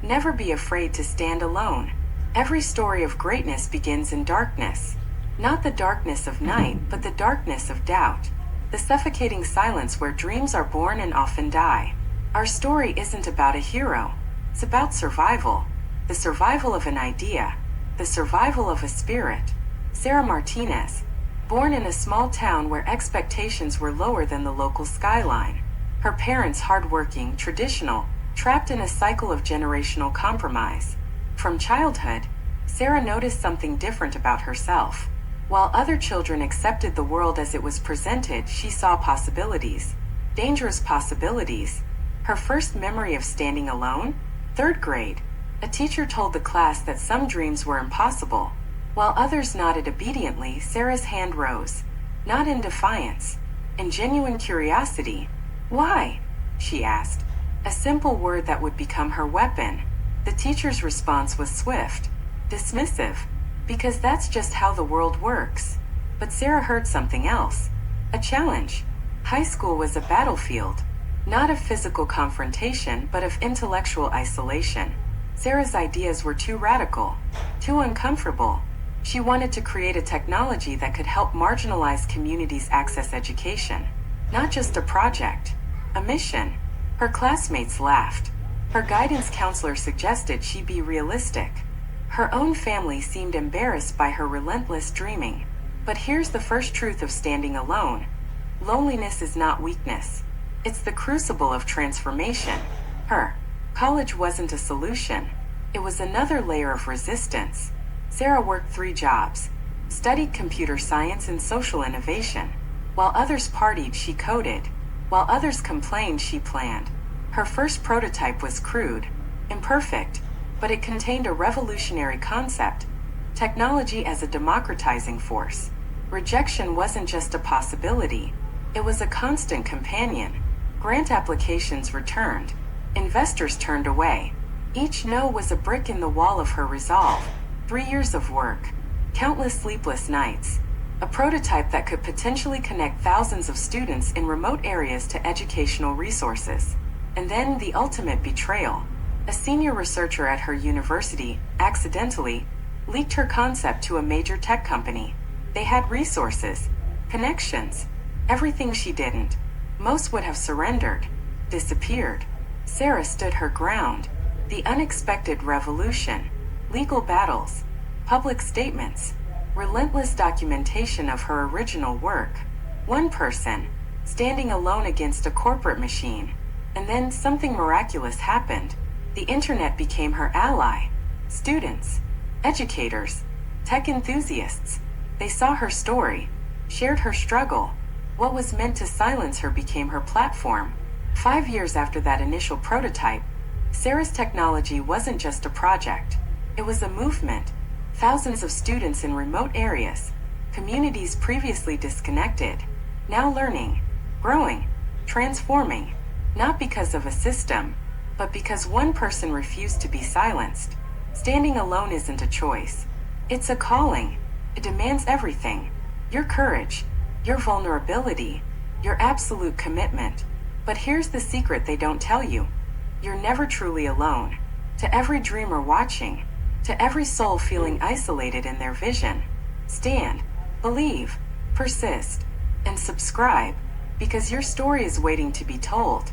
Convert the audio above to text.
Never be afraid to stand alone. Every story of greatness begins in darkness. Not the darkness of night, but the darkness of doubt. The suffocating silence where dreams are born and often die. Our story isn't about a hero. It's about survival. The survival of an idea. The survival of a spirit. Sarah Martinez, born in a small town where expectations were lower than the local skyline. Her parents hardworking, traditional, trapped in a cycle of generational compromise. From childhood, Sarah noticed something different about herself. While other children accepted the world as it was presented, she saw possibilities. Dangerous possibilities. Her first memory of standing alone? 3rd grade. A teacher told the class that some dreams were impossible. While others nodded obediently, Sarah's hand rose. Not in defiance. In genuine curiosity. Why? She asked. A simple word that would become her weapon. The teacher's response was swift. Dismissive. Because that's just how the world works. But Sarah heard something else. A challenge. High school was a battlefield. Not of physical confrontation, but of intellectual isolation. Sarah's ideas were too radical. Too uncomfortable. She wanted to create a technology that could help marginalized communities access education. Not just a project. A mission. Her classmates laughed. Her guidance counselor suggested she be realistic. Her own family seemed embarrassed by her relentless dreaming. But here's the first truth of standing alone. Loneliness is not weakness. It's the crucible of transformation. Her college wasn't a solution. It was another layer of resistance. Sarah worked 3 jobs. Studied computer science and social innovation. While others partied, she coded. While others complained, she planned. Her first prototype was crude, imperfect, but it contained a revolutionary concept. Technology as a democratizing force. Rejection wasn't just a possibility. It was a constant companion. Grant applications returned. Investors turned away. Each no was a brick in the wall of her resolve. 3 years of work. Countless sleepless nights. A prototype that could potentially connect thousands of students in remote areas to educational resources. And then the ultimate betrayal. A senior researcher at her university, accidentally, leaked her concept to a major tech company. They had resources, connections, everything she didn't. Most would have surrendered, disappeared. Sarah stood her ground. The unexpected revolution, legal battles, public statements, relentless documentation of her original work. One person, standing alone against a corporate machine. And then something miraculous happened. The internet became her ally. Students, educators, tech enthusiasts. They saw her story, shared her struggle. What was meant to silence her became her platform. 5 years after that initial prototype, Sarah's technology wasn't just a project. It was a movement. Thousands of students in remote areas, communities previously disconnected, now learning, growing, transforming. Not because of a system, but because one person refused to be silenced. Standing alone isn't a choice. It's a calling. It demands everything. Your courage, your vulnerability, your absolute commitment. But here's the secret they don't tell you. You're never truly alone. To every dreamer watching, to every soul feeling isolated in their vision, stand, believe, persist, and subscribe, because your story is waiting to be told.